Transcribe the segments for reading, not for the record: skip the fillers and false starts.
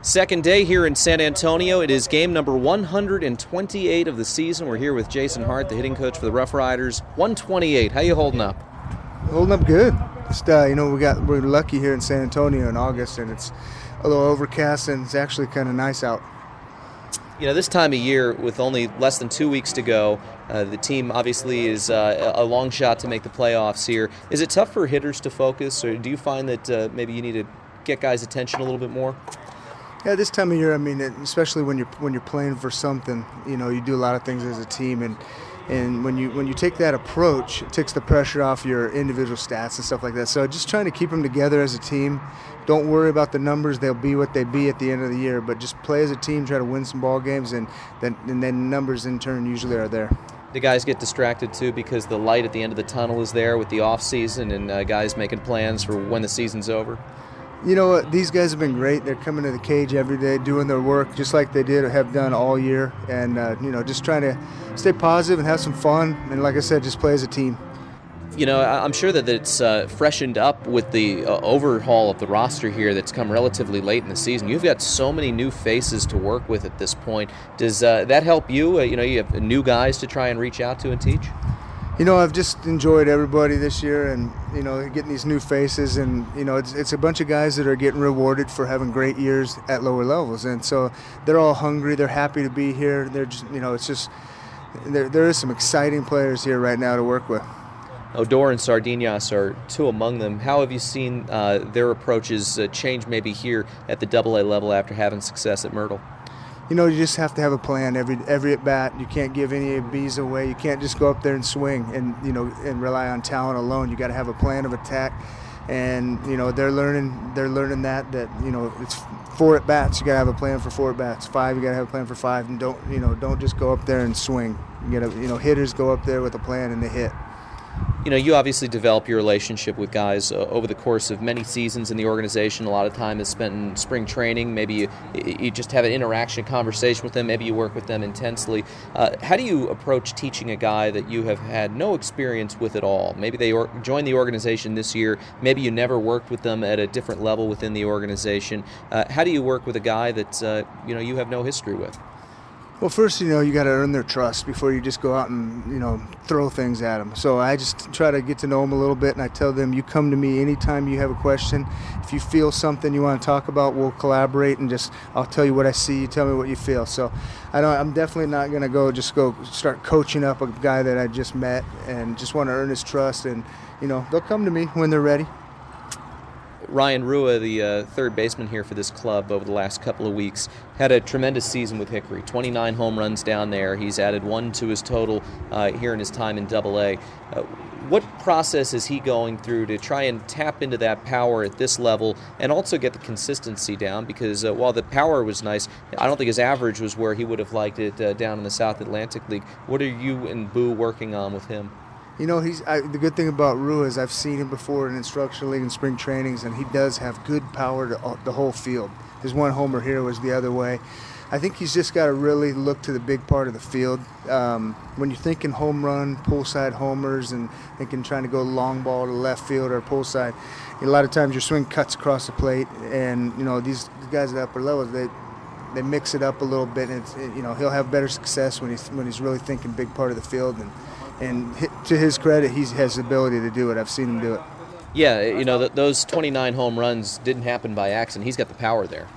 Second day here in San Antonio. It is game number 128 of the season. We're here with Jason Hart, the hitting coach for the RoughRiders. 128. How you holding up? Holding up good. Just we're lucky here in San Antonio in August, and it's a little overcast, and it's actually kind of nice out. You know, this time of year, with only less than 2 weeks to go, the team obviously is a long shot to make the playoffs here. Is it tough for hitters to focus, or do you find that maybe you need to get guys' attention a little bit more? Yeah, this time of year, I mean, especially when you're playing for something, you do a lot of things as a team, and when you take that approach, it takes the pressure off your individual stats and stuff like that. So just trying to keep them together as a team. Don't worry about the numbers; they'll be what they be at the end of the year. But just play as a team, try to win some ball games, and then numbers in turn usually are there. The guys get distracted too because the light at the end of the tunnel is there with the off season and guys making plans for when the season's over. You know what? These guys have been great. They're coming to the cage every day, doing their work just like they have done all year, and just trying to stay positive and have some fun. And like I said, just play as a team. You know, I'm sure that it's freshened up with the overhaul of the roster here that's come relatively late in the season. You've got so many new faces to work with at this point. Does that help you? You have new guys to try and reach out to and teach? I've just enjoyed everybody this year, and getting these new faces, and it's a bunch of guys that are getting rewarded for having great years at lower levels, and so they're all hungry. They're happy to be here. They're just, it's just there is some exciting players here right now to work with. Odor and Sardinas are two among them. How have you seen their approaches change maybe here at the AA level after having success at Myrtle? You just have to have a plan every at bat. You can't give any Bs away. You can't just go up there and swing and rely on talent alone. You got to have a plan of attack, and they're learning that it's 4 at bats. You got to have a plan for 4 at bats. 5, you got to have a plan for 5, and don't just go up there and swing. You got to hitters go up there with a plan and they hit. You obviously develop your relationship with guys over the course of many seasons in the organization. A lot of time is spent in spring training. Maybe you just have an interaction, conversation with them. Maybe you work with them intensely. How do you approach teaching a guy that you have had no experience with at all? Maybe they joined the organization this year. Maybe you never worked with them at a different level within the organization. How do you work with a guy that you have no history with? Well, first, you got to earn their trust before you just go out and, throw things at them. So I just try to get to know them a little bit, and I tell them, you come to me anytime you have a question. If you feel something you want to talk about, we'll collaborate, and I'll tell you what I see, you tell me what you feel. So I'm definitely not going to go start coaching up a guy that I just met, and just want to earn his trust, and, they'll come to me when they're ready. Ryan Rua, the third baseman here for this club over the last couple of weeks, had a tremendous season with Hickory. 29 home runs down there. He's added 1 to his total here in his time in AA. What process is he going through to try and tap into that power at this level and also get the consistency down? Because while the power was nice, I don't think his average was where he would have liked it down in the South Atlantic League. What are you and Boo working on with him? The good thing about Rua is I've seen him before in instructional league and spring trainings, and he does have good power to the whole field. His 1 homer here was the other way. I think he's just got to really look to the big part of the field. When you're thinking home run, pull side homers, and trying to go long ball to left field or pull side, a lot of times your swing cuts across the plate, and these guys at the upper levels, they mix it up a little bit, and he'll have better success when he's really thinking big part of the field. And to his credit, he has the ability to do it. I've seen him do it. Yeah, those 29 home runs didn't happen by accident. He's got the power there.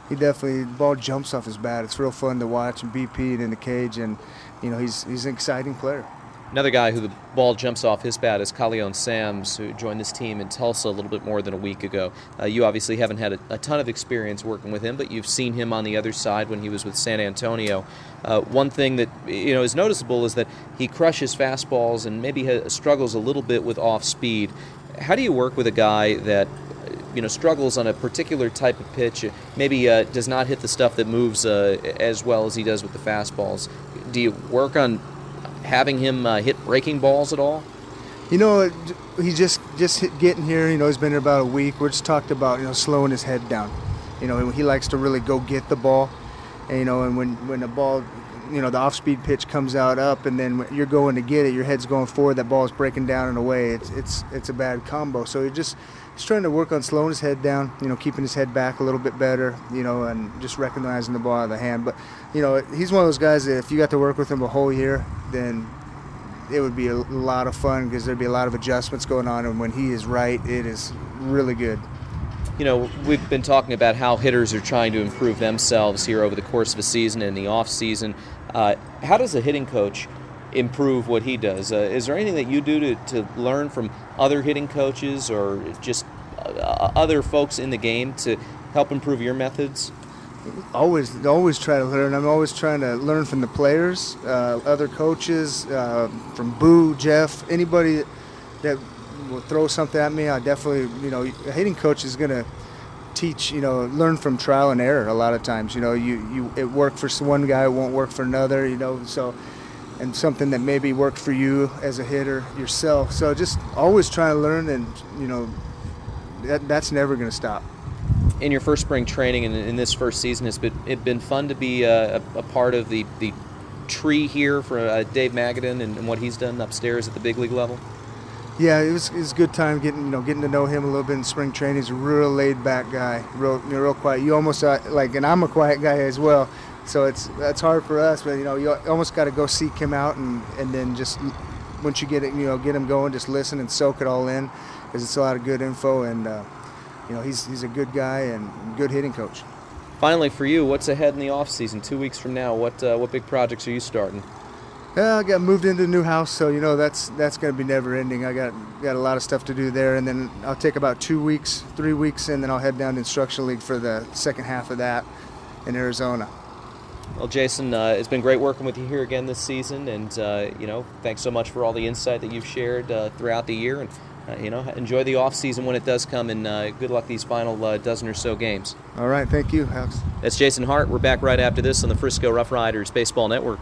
He definitely, the ball jumps off his bat. It's real fun to watch and BP in the cage, and he's an exciting player. Another guy who the ball jumps off his bat is Kalian Sams, who joined this team in Tulsa a little bit more than a week ago. You obviously haven't had a ton of experience working with him, but you've seen him on the other side when he was with San Antonio. One thing that is noticeable is that he crushes fastballs and maybe struggles a little bit with off speed. How do you work with a guy that struggles on a particular type of pitch, maybe does not hit the stuff that moves as well as he does with the fastballs? Do you work on having him hit breaking balls at all? He's just getting here. He's been here about a week. We're just talked about slowing his head down. He likes to really go get the ball, and when the ball the off-speed pitch comes out up, and then when you're going to get it, your head's going forward, that ball's breaking down and away. It's a bad combo. So he's trying to work on slowing his head down, keeping his head back a little bit better, and just recognizing the ball out of the hand. But, he's one of those guys that if you got to work with him a whole year, then it would be a lot of fun because there'd be a lot of adjustments going on, and when he is right, it is really good. We've been talking about how hitters are trying to improve themselves here over the course of a season and the off season. How does a hitting coach improve what he does? Is there anything that you do to learn from other hitting coaches or just other folks in the game to help improve your methods? Always try to learn. I'm always trying to learn from the players, other coaches, from Boo, Jeff, anybody that will throw something at me. I definitely, a hitting coach is going to teach, learn from trial and error a lot of times. It worked for one guy, it won't work for another, so, and something that maybe worked for you as a hitter yourself. So just always try to learn, and, that's never going to stop. In your first spring training and in this first season, has it been fun to be a part of the tree here for Dave Magadan and what he's done upstairs at the big league level? Yeah, it was a good time getting to know him a little bit in spring training. He's a real laid back guy, real quiet. You almost and I'm a quiet guy as well, so that's hard for us. But you almost got to go seek him out and then just once you get it, get him going, just listen and soak it all in, because it's a lot of good info, and he's a good guy and good hitting coach. Finally, for you, what's ahead in the off season? 2 weeks from now, what big projects are you starting? I got moved into a new house, so that's going to be never ending. I got a lot of stuff to do there, and then I'll take about 2 weeks, 3 weeks, and then I'll head down to Instruction League for the second half of that in Arizona. Well, Jason, it's been great working with you here again this season, and thanks so much for all the insight that you've shared throughout the year, and enjoy the off season when it does come, and good luck these final dozen or so games. All right, thank you, Alex. That's Jason Hart. We're back right after this on the Frisco RoughRiders Baseball Network.